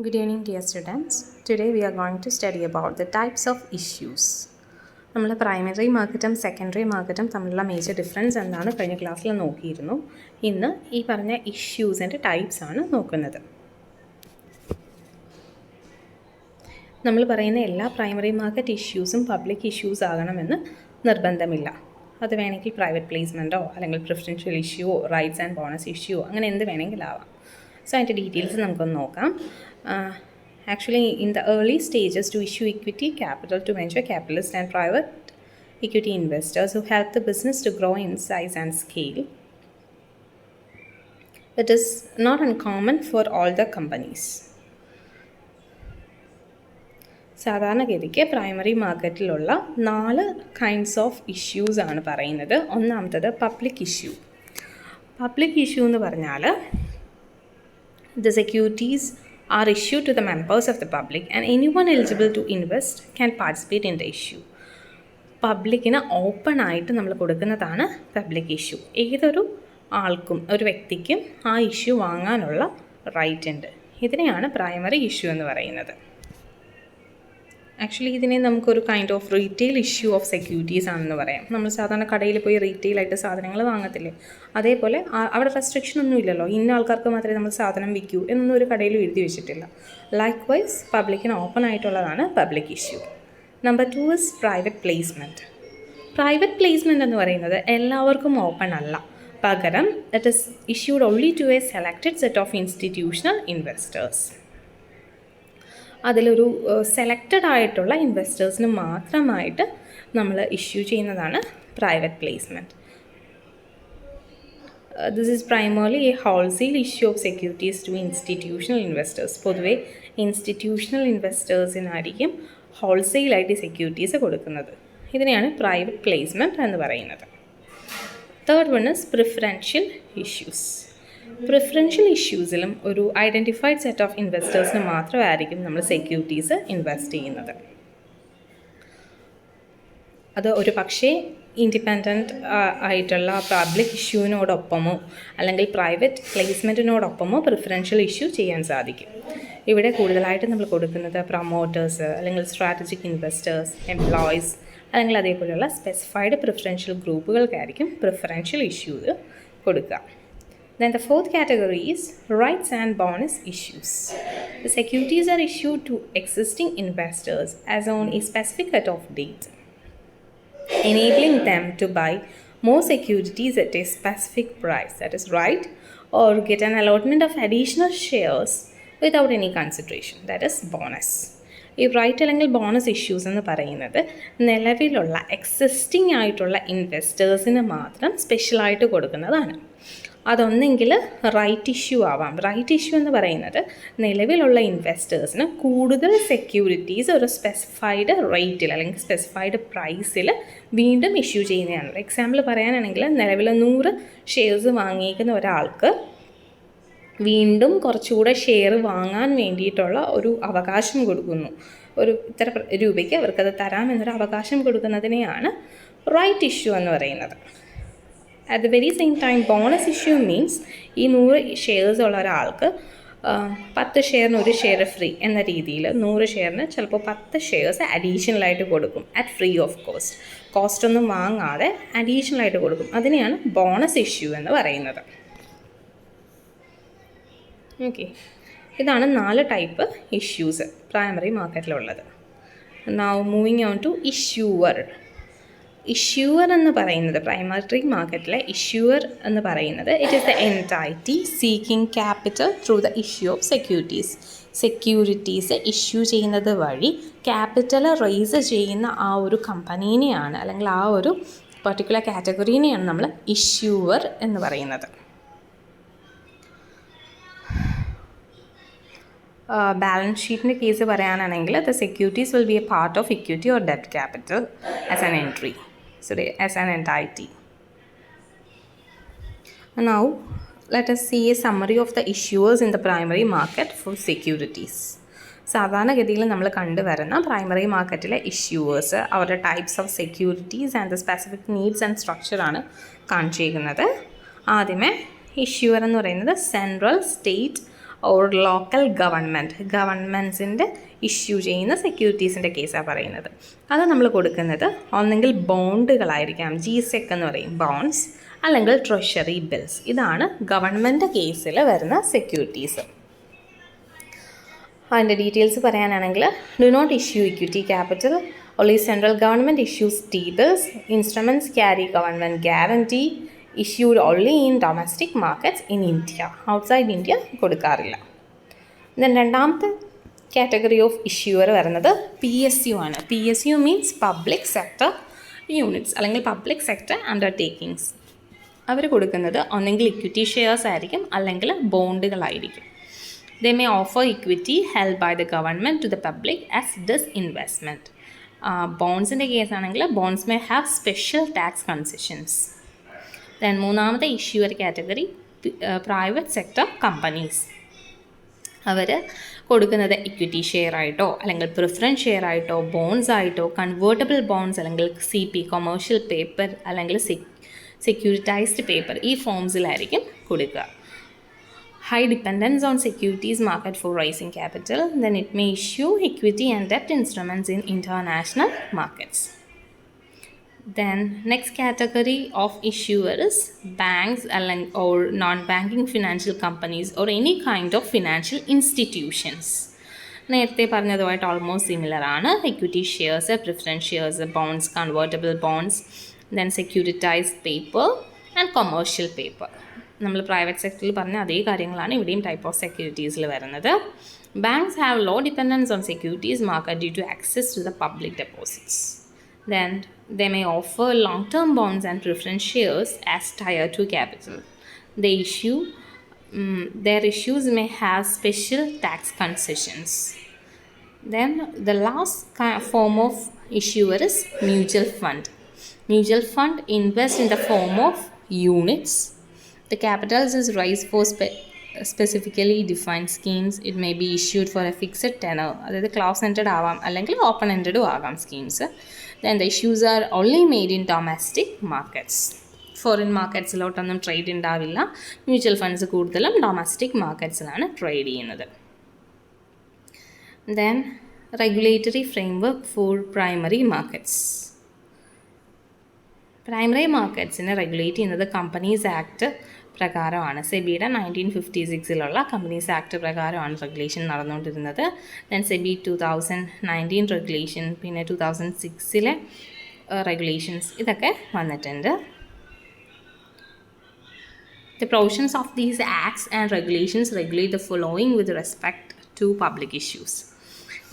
Good evening, dear students. Today we are going to study about the types of issues. നമ്മൾ primary മാർക്കറ്റും secondary മാർക്കറ്റും തമ്മിലുള്ള major difference എന്താണ് കഴിഞ്ഞ ക്ലാസ്സിൽ നോക്കിയിരുന്നു. ഇന്ന് ഈ പറഞ്ഞ ഇഷ്യൂസിൻ്റെ ടൈപ്സ് ആണ് നോക്കുന്നത്. നമ്മൾ പറയുന്ന എല്ലാ പ്രൈമറി മാർക്കറ്റ് ഇഷ്യൂസും പബ്ലിക് ഇഷ്യൂസ് ആകണമെന്ന് നിർബന്ധമില്ല. അത് വേണമെങ്കിൽ പ്രൈവറ്റ് പ്ലേസ്മെൻറ്റോ അല്ലെങ്കിൽ പ്രിഫറൻഷ്യൽ ഇഷ്യൂവോ റൈറ്റ്സ് ആൻഡ് ബോണസ് ഇഷ്യൂവോ അങ്ങനെ എന്ത് വേണമെങ്കിലാവാം. സോ അതിൻ്റെ ഡീറ്റെയിൽസ് നമുക്കൊന്ന് നോക്കാം. Actually, in the early stages, to issue equity capital to venture capitalists and private equity investors who help the business to grow in size and scale. It is not uncommon for all the companies. സാധാരണഗതിക്ക് primary മാർക്കറ്റിലുള്ള 4 kinds of issues ആണ് പറയുന്നത്. ഒന്നാമത്തത് public issue. Public issue എന്ന് പറഞ്ഞാൽ the securities are issued to the members of the public and anyone eligible to invest can participate in the issue. പബ്ലിക്കിന് open ആയിട്ട് നമ്മൾ കൊടുക്കുന്നതാണ് പബ്ലിക് ഇഷ്യൂ. ഏതൊരു ആൾക്കും ഒരു വ്യക്തിക്കും ആ ഇഷ്യൂ വാങ്ങാനുള്ള റൈറ്റ് ഉണ്ട്. ഇതിനെയാണ് പ്രൈമറി ഇഷ്യൂ എന്ന് പറയുന്നത്. ആക്ച്വലി ഇതിനെ നമുക്കൊരു kind of retail issue of securities ആണെന്ന് പറയാം. നമ്മൾ സാധാരണ കടയിൽ പോയി റീറ്റെയിലായിട്ട് സാധനങ്ങൾ വാങ്ങത്തില്ലേ, അതേപോലെ അവിടെ റെസ്ട്രിക്ഷൻ ഒന്നും ഇല്ലല്ലോ, ഇന്ന ആൾക്കാർക്ക് മാത്രമേ നമ്മൾ സാധനം വിൽക്കൂ എന്നൊന്നും ഒരു കടയിലും എഴുതി വെച്ചിട്ടില്ല. ലൈക്ക് വൈസ് പബ്ലിക്കിന് ഓപ്പൺ ആയിട്ടുള്ളതാണ് public issue. Number 2 is private placement. Private placement എന്ന് പറയുന്നത് എല്ലാവർക്കും ഓപ്പൺ അല്ല. പകരം it is issued only to a selected set of institutional investors. അതിലൊരു സെലക്റ്റഡ് ആയിട്ടുള്ള ഇൻവെസ്റ്റേഴ്സിന് മാത്രമായിട്ട് നമ്മൾ ഇഷ്യൂ ചെയ്യുന്നതാണ് private placement. This is primarily a wholesale issue of securities to institutional investors. പൊതുവേ ഇൻസ്റ്റിറ്റ്യൂഷണൽ ഇൻവെസ്റ്റേഴ്സിനായിരിക്കും ഹോൾസെയിലായിട്ട് സെക്യൂരിറ്റീസ് കൊടുക്കുന്നത്. ഇതിനെയാണ് പ്രൈവറ്റ് പ്ലേസ്മെൻറ്റ് എന്ന് പറയുന്നത്. Third one is preferential issues. Preferential ഇഷ്യൂസിലും ഒരു ഐഡൻറ്റിഫൈഡ് സെറ്റ് ഓഫ് ഇൻവെസ്റ്റേഴ്സിന് മാത്രമായിരിക്കും നമ്മൾ സെക്യൂരിറ്റീസ് ഇൻവെസ്റ്റ് ചെയ്യുന്നത്. അത് ഒരു പക്ഷേ ഇൻഡിപെൻഡൻറ്റ് ആയിട്ടുള്ള പബ്ലിക് ഇഷ്യൂവിനോടൊപ്പമോ അല്ലെങ്കിൽ പ്രൈവറ്റ് പ്ലേസ്മെൻറ്റിനോടൊപ്പമോ പ്രിഫറൻഷ്യൽ ഇഷ്യൂ ചെയ്യാൻ സാധിക്കും. ഇവിടെ കൂടുതലായിട്ട് നമ്മൾ കൊടുക്കുന്നത് പ്രൊമോട്ടേഴ്സ് അല്ലെങ്കിൽ സ്ട്രാറ്റജിക് ഇൻവെസ്റ്റേഴ്സ്, എംപ്ലോയീസ് അല്ലെങ്കിൽ അതേപോലെയുള്ള സ്പെസിഫൈഡ് പ്രിഫറൻഷ്യൽ ഗ്രൂപ്പുകൾക്കായിരിക്കും പ്രിഫറൻഷ്യൽ ഇഷ്യൂസ് കൊടുക്കുക. Then the fourth category is rights and bonus issues. The securities are issued to existing investors as on a specific cut-off date, enabling them to buy more securities at a specific price, that is right, or get an allotment of additional shares without any consideration, that is bonus. ഈ right അല്ലെങ്കിൽ bonus issues എന്ന് പറയുന്നത് നിലവിലുള്ള existing ആയിട്ടുള്ള ഇൻവെസ്റ്റേഴ്സിന് മാത്രം സ്പെഷ്യലായിട്ട് കൊടുക്കുന്നതാണ്. അതൊന്നെങ്കിൽ right issue ആവാം. റൈറ്റ് ഇഷ്യൂ എന്ന് പറയുന്നത് നിലവിലുള്ള ഇൻവെസ്റ്റേഴ്സിന് കൂടുതൽ സെക്യൂരിറ്റീസ് ഒരു സ്പെസിഫൈഡ് റേറ്റിൽ അല്ലെങ്കിൽ സ്പെസിഫൈഡ് പ്രൈസിൽ വീണ്ടും ഇഷ്യൂ ചെയ്യുന്നതാണ്. എക്സാമ്പിൾ പറയാനാണെങ്കിൽ നിലവിൽ 100 ഷെയർസ് വാങ്ങിയിരിക്കുന്ന ഒരാൾക്ക് വീണ്ടും കുറച്ചുകൂടെ ഷെയർ വാങ്ങാൻ വേണ്ടിയിട്ടുള്ള ഒരു അവകാശം കൊടുക്കുന്നു. ഒരു ഇത്ര രൂപയ്ക്ക് അവർക്കത് തരാമെന്നൊരു അവകാശം കൊടുക്കുന്നതിനെയാണ് റൈറ്റ് ഇഷ്യൂ എന്ന് പറയുന്നത്. At the very same time bonus issue means ഈ 100 ഷെയർസ് ഉള്ള ഒരാൾക്ക് 10 ഷെയറിന് 1 ഷെയർ ഫ്രീ എന്ന രീതിയിൽ 100 ഷെയറിന് ചിലപ്പോൾ 10 ഷെയർസ് അഡീഷണലായിട്ട് കൊടുക്കും അറ്റ് ഫ്രീ ഓഫ് കോസ്റ്റ് ഒന്നും വാങ്ങാതെ അഡീഷണലായിട്ട് കൊടുക്കും. അതിനെയാണ് ബോണസ് ഇഷ്യൂ എന്ന് പറയുന്നത്. ഓക്കെ, ഇതാണ് 4 ടൈപ്പ് ഇഷ്യൂസ് പ്രൈമറി മാർക്കറ്റിലുള്ളത്. Now moving on to issuer. Issuer എന്ന് പറയുന്നത് പ്രൈമറി മാർക്കറ്റിലെ ഇഷ്യൂവർ എന്ന് പറയുന്നത് it is the entity seeking capital through the issue of securities. Securities issue ചെയ്യുന്നത് വഴി ക്യാപിറ്റൽ റേസ് ചെയ്യുന്ന ആ ഒരു കമ്പനീനെയാണ് അല്ലെങ്കിൽ ആ ഒരു പർട്ടിക്കുലർ കാറ്റഗറീനെയാണ് നമ്മൾ ഇഷ്യൂവർ എന്ന് പറയുന്നത്. ബാലൻസ് ഷീറ്റിൻ്റെ കേസ് പറയാനാണെങ്കിൽ the securities will be A part of equity or debt capital as an entry, as an entity. Now let us see a summary of the issuers in the primary market for securities. സാധാരണഗതിയിൽ നമ്മൾ കണ്ടുവരുന്ന primary മാർക്കറ്റിലെ issuers, അവരുടെ types of securities and the specific needs and സ്ട്രക്ചറാണ് കാണിച്ചിരിക്കുന്നത്. ആദ്യമേ issuer എന്ന് പറയുന്നത് സെൻട്രൽ സ്റ്റേറ്റ് ഓർ ലോക്കൽ ഗവൺമെൻറ്റ്സിൻ്റെ ഇഷ്യൂ ചെയ്യുന്ന സെക്യൂരിറ്റീസിൻ്റെ കേസാണ് പറയുന്നത്. അത് നമ്മൾ കൊടുക്കുന്നത് ഒന്നെങ്കിൽ ബോണ്ടുകളായിരിക്കാം, GSEC എന്ന് പറയും, ബോണ്ട്സ്, അല്ലെങ്കിൽ ട്രഷറി ബിൽസ്. ഇതാണ് ഗവൺമെൻറ് കേസിൽ വരുന്ന സെക്യൂരിറ്റീസ്. അതിൻ്റെ ഡീറ്റെയിൽസ് പറയാനാണെങ്കിൽ, do not issue equity capital, only central government issues T-bills, instruments carry government guarantee, issued only in domestic markets in India. Outside India കൊടുക്കാറില്ല. ദെൻ രണ്ടാമത്തെ കാറ്റഗറി ഓഫ് ഇഷ്യൂവർ വരുന്നത് PSU ആണ്. PSU means public sector units അല്ലെങ്കിൽ public sector undertakings. അവർ കൊടുക്കുന്നത് ഒന്നെങ്കിൽ equity shares ആയിരിക്കും അല്ലെങ്കിൽ ബോണ്ടുകളായിരിക്കും. They may offer equity held by the government to the public as disinvestment. ബോൺസിൻ്റെ കേസാണെങ്കിൽ bonds may have special tax concessions. Then മൂന്നാമത്തെ issuer category private sector companies. അവർ കൊടുക്കുന്നത് ഇക്വിറ്റി ഷെയർ ആയിട്ടോ അല്ലെങ്കിൽ പ്രിഫറൻസ് ഷെയർ ആയിട്ടോ ബോൺസ് ആയിട്ടോ കൺവേർട്ടബിൾ ബോൺസ് അല്ലെങ്കിൽ CP കൊമേഴ്ഷ്യൽ പേപ്പർ അല്ലെങ്കിൽ സെക്യൂരിറ്റൈസ്ഡ് പേപ്പർ, ഈ ഫോംസിലായിരിക്കും കൊടുക്കുക. High dependence on securities market for raising capital, then it may issue equity and debt instruments in international markets. Then next category of issuer is banks or non-banking financial companies or any kind of financial institutions. നേരത്തെ പറഞ്ഞതുമായിട്ട് almost similar ആണ്. Equity shares, preference shares, bonds, convertible bonds, then securitised paper and commercial paper. നമ്മൾ private സെക്ടറിൽ പറഞ്ഞ അതേ കാര്യങ്ങളാണ് ഇവിടെയും type of സെക്യൂരിറ്റീസിൽ വരുന്നത്. Banks have low dependence on securities market due to access to the public deposits. Then they may offer long term bonds and preference shares as tier two capital. Their issues may have special tax concessions. Then the last form of issuer is mutual fund. Mutual fund invests in the form of units. The capitals is raised for specifically defined schemes. It may be issued for a fixed tenor. അതായത് close ended ആവാം അല്ലെങ്കിൽ open എൻഡഡും ആകാം schemes. Then the issues are only made in domestic markets. Foreign മാർക്കറ്റ്സിലോട്ടൊന്നും trade ഉണ്ടാവില്ല. Mutual funds കൂടുതലും domestic മാർക്കറ്റ്സിലാണ് trade ചെയ്യുന്നത്. Then regulatory framework for primary markets. Primary മാർക്കറ്റ്സിനെ റെഗുലേറ്റ് ചെയ്യുന്നത് കമ്പനീസ് ആക്ട് പ്രകാരമാണ്. സെബിയുടെ 1956 കമ്പനീസ് ആക്ട് പ്രകാരമാണ് റെഗുലേഷൻ നടന്നുകൊണ്ടിരുന്നത്. ദെൻ സെബി 2019 റെഗുലേഷൻ, പിന്നെ 2006 റെഗുലേഷൻസ്, ഇതൊക്കെ വന്നിട്ടുണ്ട്. The provisions of these acts and regulations regulate the following with respect to public issues.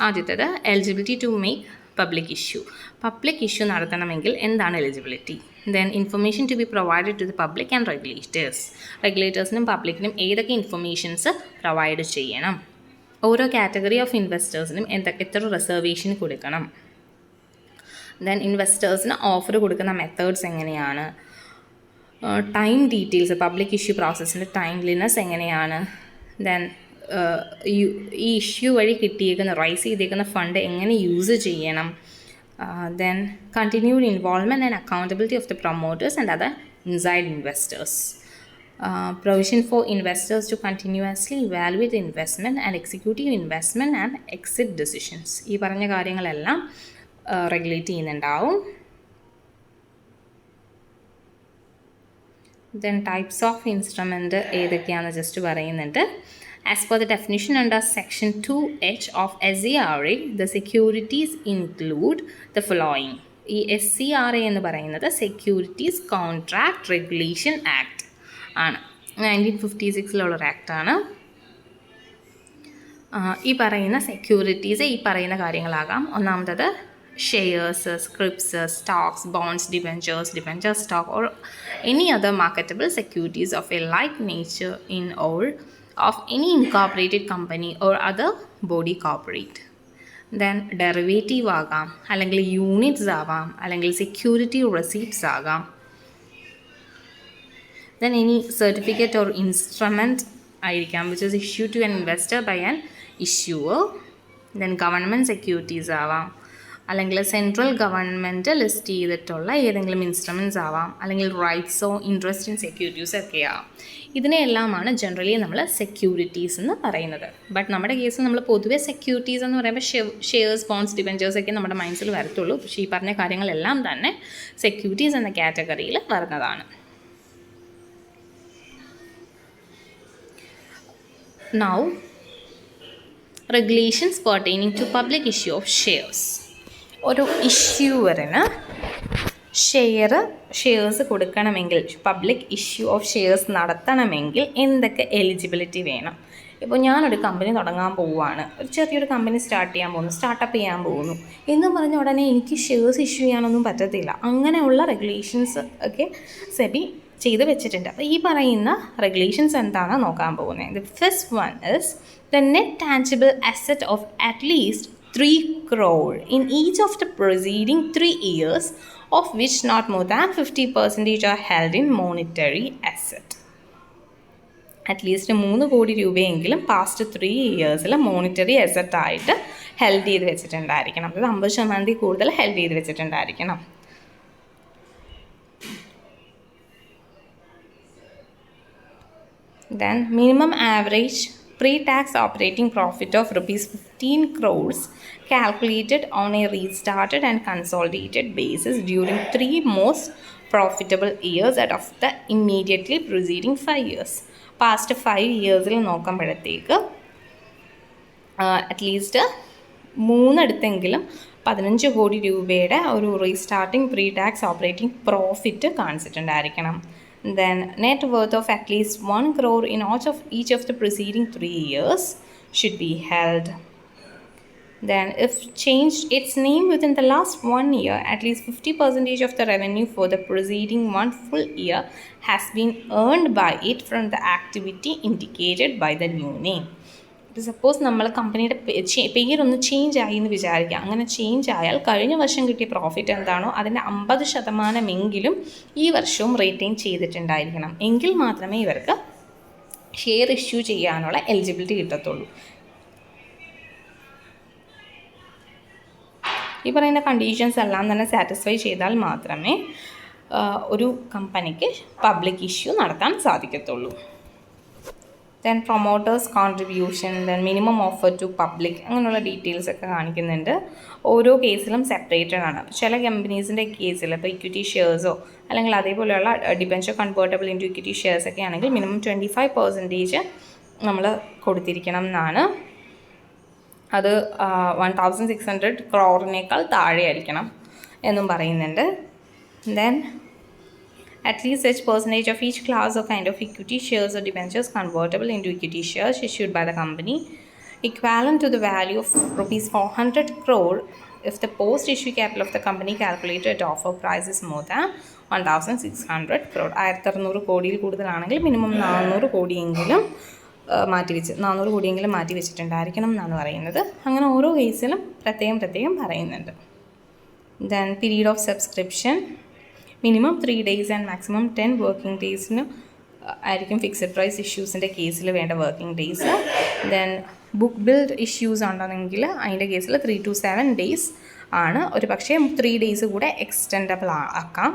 ആദ്യത്തേത് eligibility to make public issue. Public issue നടത്തണമെങ്കിൽ എന്താണ് eligibility? Then information to be provided to the public and റെഗുലേറ്റേഴ്സിനും പബ്ലിക്കിനും ഏതൊക്കെ informations provide ചെയ്യണം? ഓരോ category of ഇൻവെസ്റ്റേഴ്സിനും എത്ര reservation കൊടുക്കണം? ദെൻ ഇൻവെസ്റ്റേഴ്സിന് ഓഫർ കൊടുക്കുന്ന മെത്തേഡ്സ് എങ്ങനെയാണ്? ടൈം ഡീറ്റെയിൽസ്, പബ്ലിക് ഇഷ്യൂ പ്രോസസ്സിൻ്റെ ടൈംലിനെസ് എങ്ങനെയാണ്? ദെൻ ഈ ഇഷ്യൂ വഴി റൈസ് ചെയ്തേക്കുന്ന ഫണ്ട് എങ്ങനെ യൂസ് ചെയ്യണം? Then continued involvement and accountability of the promoters and other inside investors. Provision for investors to continuously evaluate investment and executive investment and exit decisions. ഈ പറഞ്ഞ കാര്യങ്ങളെല്ലാം regulate ചെയ്യുന്നുണ്ടാവും. Then types of instrument ഏതൊക്കെയാണെന്ന് just പറയുന്നുണ്ട്. As per the definition under Section 2H of SCRA, the securities include the following. ഈ SCRA എന്ന് പറയുന്നത് securities contract regulation act ആണ്. 1956 ആക്ടാണ്. ഈ പറയുന്ന സെക്യൂരിറ്റീസ് ഈ പറയുന്ന കാര്യങ്ങളാകാം. ഒന്നാമത്തത് shares, scripts, stocks, bonds, debenture stock or any other marketable securities of a like nature in or of any incorporated company or other body corporate. Then derivative ആകാം, അല്ലെങ്കിൽ units ആവാം, അല്ലെങ്കിൽ സെക്യൂരിറ്റി റെസീപ്റ്റ്സ് ആകാം. Then any certificate or instrument ആയിരിക്കാം which is issued to an investor by an issuer. Then government securities ആവാം, അല്ലെങ്കിൽ central government list ചെയ്തിട്ടുള്ള ഏതെങ്കിലും ഇൻസ്ട്രുമെൻറ്റ്സ് ആവാം, അല്ലെങ്കിൽ റൈറ്റ്സോ ഇൻട്രസ്റ്റ് ഇൻ സെക്യൂരിറ്റീസ് ഒക്കെ ആവാം. ഇതിനെല്ലാമാണ് ജനറലി നമ്മൾ സെക്യൂരിറ്റീസ് എന്ന് പറയുന്നത്. ബട്ട് നമ്മുടെ കേസിൽ നമ്മൾ പൊതുവെ സെക്യൂരിറ്റീസ് എന്ന് പറയുമ്പോൾ ഷെയർസ്, ബോൺസ്, ഡിബെഞ്ചേഴ്സ് ഒക്കെ നമ്മുടെ മൈൻഡ്സിൽ വരത്തുള്ളൂ. പക്ഷേ ഈ പറഞ്ഞ കാര്യങ്ങളെല്ലാം തന്നെ സെക്യൂരിറ്റീസ് എന്ന കാറ്റഗറിയിൽ വരുന്നതാണ്. Now, regulations pertaining to public issue of shares. ഒരു ഇഷ്യൂവറിന് ഷെയർസ് കൊടുക്കണമെങ്കിൽ, പബ്ലിക് ഇഷ്യൂ ഓഫ് ഷെയർസ് നടത്തണമെങ്കിൽ എന്തൊക്കെ എലിജിബിലിറ്റി വേണം? ഇപ്പോൾ ഞാനൊരു കമ്പനി തുടങ്ങാൻ പോവുകയാണ്, ഒരു ചെറിയൊരു കമ്പനി സ്റ്റാർട്ടപ്പ് ചെയ്യാൻ പോകുന്നു എന്നും പറഞ്ഞ ഉടനെ എനിക്ക് ഷെയർസ് ഇഷ്യൂ ചെയ്യാനൊന്നും പറ്റത്തില്ല. അങ്ങനെയുള്ള റെഗുലേഷൻസ് ഒക്കെ സെബി ചെയ്ത് വെച്ചിട്ടുണ്ട്. അപ്പോൾ ഈ പറയുന്ന റെഗുലേഷൻസ് എന്താണെന്ന് നോക്കാൻ പോകുന്നത്. The first one is the net tangible asset of at least 3 crore in each of the preceding 3 years, of which not more than 50% are held in monetary asset. At least 3 കോടി രൂപയെങ്കിലും പാസ്റ്റ് 3 ഇയേഴ്സിൽ മോണിറ്ററി അസറ്റ് ആയിട്ട് held ചെയ്ത് വെച്ചിട്ടുണ്ടായിരിക്കണം. അത് 50% കൂടുതൽ held ചെയ്ത് വെച്ചിട്ടുണ്ടായിരിക്കണം. Then minimum average pre-tax operating profit of rupees 15 crores calculated on a restarted and consolidated basis during 3 most profitable years out of the immediately preceding 5 years. Past 5 years നോക്കുമ്പോഴത്തേക്ക് at least 3 അടുത്തെങ്കിലും 15 കോടി രൂപയുടെ ഒരു restarting pre tax operating profit കാണിച്ചിട്ടുണ്ടായിരിക്കണം. Then net worth of at least 1 crore in each of the preceding 3 years should be held. Then if changed its name within the last 1 year, at least 50% of the revenue for the preceding 1 full year has been earned by it from the activity indicated by the new name. Suppose നമ്മൾ കമ്പനിയുടെ പേരൊന്ന് change ആയി എന്ന് വിചാരിക്കുക. അങ്ങനെ change ആയാൽ കഴിഞ്ഞ വർഷം കിട്ടിയ പ്രോഫിറ്റ് എന്താണോ അതിൻ്റെ 50% ഈ വർഷവും റീറ്റെയിൻ ചെയ്തിട്ടുണ്ടായിരിക്കണം. എങ്കിൽ മാത്രമേ ഇവർക്ക് ഷെയർ ഇഷ്യൂ ചെയ്യാനുള്ള എലിജിബിലിറ്റി കിട്ടത്തുള്ളൂ. ഈ പറയുന്ന കണ്ടീഷൻസ് എല്ലാം തന്നെ സാറ്റിസ്ഫൈ ചെയ്താൽ മാത്രമേ ഒരു കമ്പനിക്ക് പബ്ലിക് ഇഷ്യൂ നടത്താൻ സാധിക്കത്തുള്ളൂ. Then promoters contribution, then minimum offer to public, അങ്ങനെയുള്ള ഡീറ്റെയിൽസ് ഒക്കെ കാണിക്കുന്നുണ്ട്. ഓരോ കേസിലും സെപ്പറേറ്റഡ് ആണ്. ചില കമ്പനീസിൻ്റെ കേസിൽ ഇപ്പോൾ ഇക്വിറ്റി ഷെയർസോ അല്ലെങ്കിൽ അതേപോലെയുള്ള debenture convertible into equity shares ഒക്കെ ആണെങ്കിൽ മിനിമം 25% നമ്മൾ കൊടുത്തിരിക്കണം എന്നാണ്. അത് 1600 crore താഴെ ആയിരിക്കണം എന്നും പറയുന്നുണ്ട്. Then at least such percentage of each class or kind of equity shares or debentures convertible into equity shares issued by the company equivalent to the value of rupees 400 crore if the post-issue capital of the company calculated at offer price is more than 1600 crore. 1600 കോടിയിൽ കൂടുതലാണെങ്കിൽ minimum 400 കോടിയെങ്കിലും മാറ്റി വെച്ചിട്ടുണ്ടായിരിക്കണം എന്നാണ് പറയുന്നത്. അങ്ങനെ ഓരോ കേസിലും പ്രത്യേകം പറയുന്നുണ്ട്. Then period of subscription minimum 3 days and maximum 10 working ഡേയ്സിന് ആയിരിക്കും ഫിക്സഡ് പ്രൈസ് ഇഷ്യൂസിൻ്റെ കേസിൽ വേണ്ട working days. Then book build issues ഉണ്ടെങ്കിൽ അതിൻ്റെ കേസിൽ 3 to 7 days ആണ്. ഒരു പക്ഷേ 3 days കൂടെ എക്സ്റ്റെൻഡബിൾ ആക്കാം.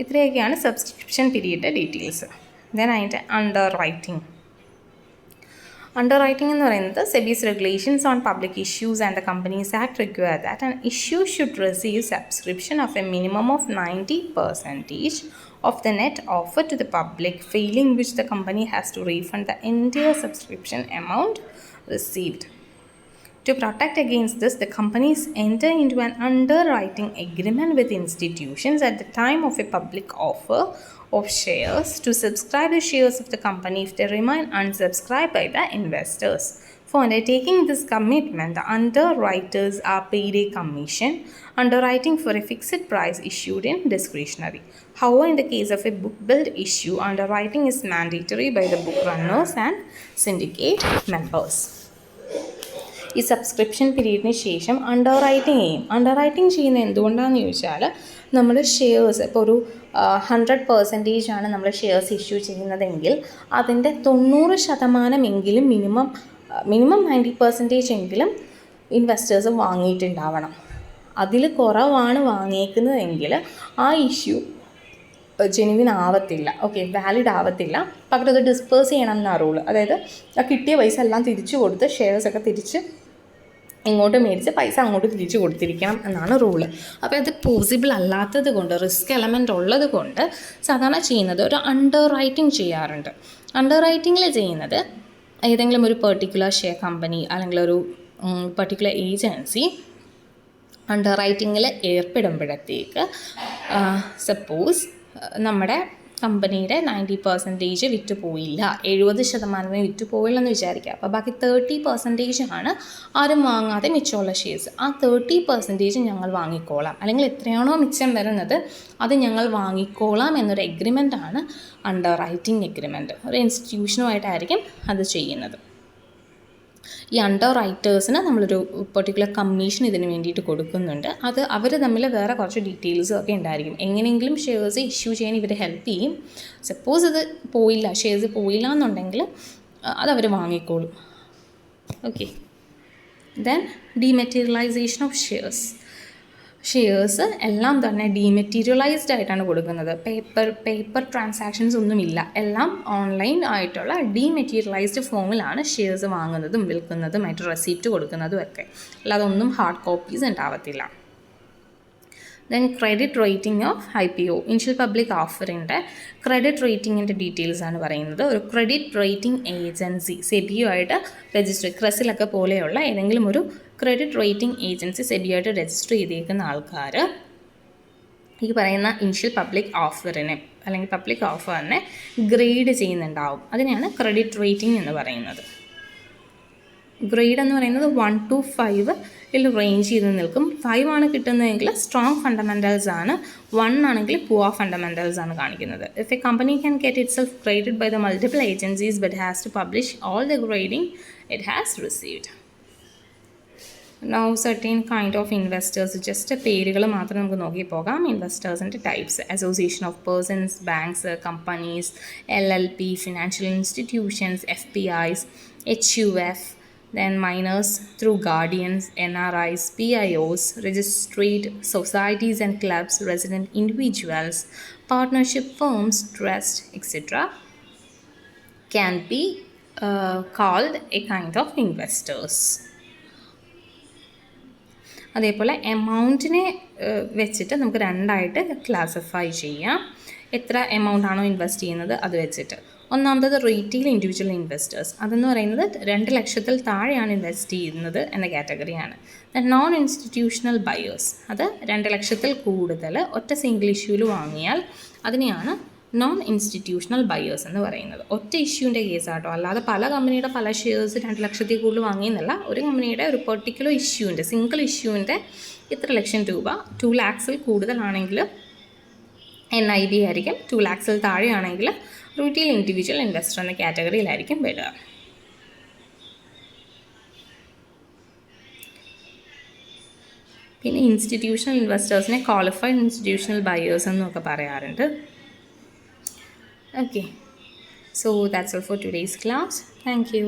ഇത്രയൊക്കെയാണ് സബ്സ്ക്രിപ്ഷൻ പീരീഡിൻ്റെ ഡീറ്റെയിൽസ്. ദെൻ അതിൻ്റെ Underwriting എന്ന് പറയുന്നത് SEBI's regulations on public issues and the companies act require that an issue should receive subscription of a minimum of 90% of the net offer to the public, failing which the company has to refund the entire subscription amount received. To protect against this, the companies enter into an underwriting agreement with institutions at the time of a public offer of shares to subscribe the shares of the company if they remain unsubscribed by the investors. For undertaking this commitment, the underwriters are paid a commission. Underwriting for a fixed price issued in discretionary. However, in the case of a book build issue, underwriting is mandatory by the book runners and syndicate members. ഈ subscription പീരീഡിന് ശേഷം അണ്ടർറൈറ്റിംഗ് ചെയ്യുന്നത് എന്തുകൊണ്ടാണെന്ന് ചോദിച്ചാൽ നമ്മൾ shares ഇപ്പോൾ ഒരു 100% ആണ് നമ്മൾ ഷെയർസ് ഇഷ്യൂ ചെയ്യുന്നതെങ്കിൽ അതിൻ്റെ 90% മിനിമം 90% എങ്കിലും ഇൻവെസ്റ്റേഴ്സ് വാങ്ങിയിട്ടുണ്ടാവണം. അതിൽ കുറവാണ് വാങ്ങിയേക്കുന്നതെങ്കിൽ ആ ഇഷ്യൂ ജെനുവിൻ ആവത്തില്ല, ഓക്കെ, വാലിഡ് ആവത്തില്ല. പകരം അത് ഡിസ്പേഴ്സ് ചെയ്യണം എന്നാണ് റൂള്. അതായത് ആ കിട്ടിയ പൈസ എല്ലാം തിരിച്ചു കൊടുത്ത് ഷെയർസൊക്കെ തിരിച്ച് ഇങ്ങോട്ട് മേടിച്ച് പൈസ അങ്ങോട്ട് തിരിച്ചു കൊടുത്തിരിക്കണം എന്നാണ് റൂള്. അപ്പോൾ അത് പോസിബിൾ അല്ലാത്തത് കൊണ്ട്, റിസ്ക് എലമെൻ്റ് ഉള്ളത് കൊണ്ട് സാധാരണ ചെയ്യുന്നത് ഒരു അണ്ടർ റൈറ്റിംഗ് ചെയ്യാറുണ്ട്. അണ്ടർ റൈറ്റിങ്ങിൽ ചെയ്യുന്നത് ഏതെങ്കിലും ഒരു പെർട്ടിക്കുലർ ഷെയർ കമ്പനി അല്ലെങ്കിൽ ഒരു പെർട്ടിക്കുലർ ഏജൻസി അണ്ടർ റൈറ്റിങ്ങിൽ ഏർപ്പെടുമ്പോഴത്തേക്ക് സപ്പോസ് നമ്മുടെ കമ്പനിയുടെ 90% വിറ്റ് പോയില്ല, 70% വിറ്റ് പോയില്ലെന്ന് വിചാരിക്കുക. അപ്പോൾ ബാക്കി 30% ആണ് ആരും വാങ്ങാതെ മിച്ചമുള്ള ഷെയർസ്. ആ 30% ഞങ്ങൾ വാങ്ങിക്കോളാം, അല്ലെങ്കിൽ എത്രയാണോ മിച്ചം വരുന്നത് അത് ഞങ്ങൾ വാങ്ങിക്കോളാം എന്നൊരു എഗ്രിമെൻ്റാണ് അണ്ടർ റൈറ്റിംഗ് എഗ്രിമെൻറ്റ്. ഒരു ഇൻസ്റ്റിറ്റ്യൂഷനുമായിട്ടായിരിക്കും അത് ചെയ്യുന്നത്. ഈ അണ്ടർ റൈറ്റേഴ്സിന് നമ്മളൊരു പെർട്ടിക്കുലർ കമ്മീഷൻ ഇതിന് വേണ്ടിയിട്ട് കൊടുക്കുന്നുണ്ട്. അത് അവർ തമ്മിൽ വേറെ കുറച്ച് ഡീറ്റെയിൽസും ഒക്കെ ഉണ്ടായിരിക്കും. എങ്ങനെയെങ്കിലും ഷെയർസ് ഇഷ്യൂ ചെയ്യാൻ ഇവർ ഹെൽപ്പ് ചെയ്യും. സപ്പോസ് ഇത് പോയില്ല, ഷെയർസ് പോയില്ല എന്നുണ്ടെങ്കിൽ അതവർ വാങ്ങിക്കോളും. Okay, then dematerialisation of shares എല്ലാം തന്നെ ഡീമെറ്റീരിയലൈസ്ഡ് ആയിട്ടാണ് കൊടുക്കുന്നത്. പേപ്പർ ട്രാൻസാക്ഷൻസ് ഒന്നുമില്ല, എല്ലാം ഓൺലൈൻ ആയിട്ടുള്ള ഡീമെറ്റീരിയലൈസ്ഡ് ഫോമിലാണ് ഷെയർസ് വാങ്ങുന്നതും വിൽക്കുന്നതും റെസിപ്റ്റ് കൊടുക്കുന്നതും ഒക്കെ. അല്ലാതെ ഒന്നും ഹാർഡ് കോപ്പീസ് ഉണ്ടാവത്തില്ല. Then credit rating of IPO, initial public ഓഫറിൻ്റെ ക്രെഡിറ്റ് റേറ്റിങ്ങിൻ്റെ ഡീറ്റെയിൽസ് ആണ് പറയുന്നത്. ഒരു ക്രെഡിറ്റ് റേറ്റിംഗ് ഏജൻസി സെബിയുമായിട്ട് രജിസ്റ്റർ, ക്രെസിലൊക്കെ പോലെയുള്ള ഏതെങ്കിലും ഒരു ക്രെഡിറ്റ് റേറ്റിംഗ് ഏജൻസി സെബിയുമായിട്ട് രജിസ്റ്റർ ചെയ്തേക്കുന്ന ആൾക്കാർ ഈ പറയുന്ന ഇനിഷ്യൽ പബ്ലിക് ഓഫറിനെ അല്ലെങ്കിൽ പബ്ലിക് ഓഫറിനെ ഗ്രേഡ് ചെയ്യുന്നുണ്ടാവും. അതിനെയാണ് ക്രെഡിറ്റ് റേറ്റിംഗ് എന്ന് പറയുന്നത്. ഗ്രേഡ് എന്ന് പറയുന്നത് 1 to 5 റേഞ്ച് ചെയ്ത് നിൽക്കും. 5 ആണ് കിട്ടുന്നതെങ്കിൽ സ്ട്രോങ് ഫണ്ടമെൻറ്റൽസ് ആണ്, 1 ആണെങ്കിൽ പുവർ ഫണ്ടമെൻറ്റൽസ് ആണ് കാണിക്കുന്നത്. If a company can get it self graded by the multiple agencies but has to publish all the grading it has received. Now certain kind of investors, just പേരുകൾ മാത്രം നമുക്ക് നോക്കി പോകാം. ഇൻവെസ്റ്റേഴ്സിൻ്റെ types: association of persons, banks, companies, LLP, financial institutions, FPIs, HUF, then minors through guardians, NRIs, PIOs, registered societies and clubs, resident individuals, partnership firms, trust, etc. can be called a kind of investors. അതേപോലെ എമൗണ്ടിനെ വെച്ചിട്ട് നമുക്ക് രണ്ടായിട്ട് classify ചെയ്യാം. എത്ര amount ആണോ invest ചെയ്യുന്നത് അത് വെച്ചിട്ട്. ഒന്നാമത്തത് റീറ്റെയിൽ ഇൻഡിവിജ്വൽ ഇൻവെസ്റ്റേഴ്സ്, അതെന്ന് പറയുന്നത് 2 ലക്ഷത്തിൽ താഴെയാണ് ഇൻവെസ്റ്റ് ചെയ്യുന്നത് എന്ന കാറ്റഗറിയാണ്. നോൺ ഇൻസ്റ്റിറ്റ്യൂഷണൽ ബയേഴ്സ്, അത് 2 ലക്ഷത്തിൽ കൂടുതൽ ഒറ്റ സിംഗിൾ ഇഷ്യൂവിൽ വാങ്ങിയാൽ അതിനെയാണ് നോൺ ഇൻസ്റ്റിറ്റ്യൂഷണൽ ബയേഴ്സ് എന്ന് പറയുന്നത്. ഒറ്റ ഇഷ്യൂവിൻ്റെ കേസാട്ടോ, അല്ലാതെ പല കമ്പനിയുടെ പല ഷെയർസ് 2 ലക്ഷത്തിൽ കൂടുതൽ വാങ്ങിയെന്നല്ല. ഒരു കമ്പനിയുടെ ഒരു പെർട്ടിക്കുലർ ഇഷ്യൂവിൻ്റെ, സിംഗിൾ ഇഷ്യൂവിൻ്റെ ഇത്ര ലക്ഷം രൂപ 2 lakhsൽ കൂടുതലാണെങ്കിൽ NIB ആയിരിക്കും, 2 lakhsൽ താഴെയാണെങ്കിൽ റീറ്റെയിൽ ഇൻഡിവിജ്വൽ ഇൻവെസ്റ്റർ എന്ന കാറ്റഗറിയിലായിരിക്കും വരിക. പിന്നെ ഇൻസ്റ്റിറ്റ്യൂഷണൽ ഇൻവെസ്റ്റേഴ്സിനെ ക്വാളിഫൈഡ് ഇൻസ്റ്റിറ്റ്യൂഷണൽ ബയേഴ്സ് എന്നൊക്കെ പറയാറുണ്ട്. Okay, so that's all for today's class. Thank you.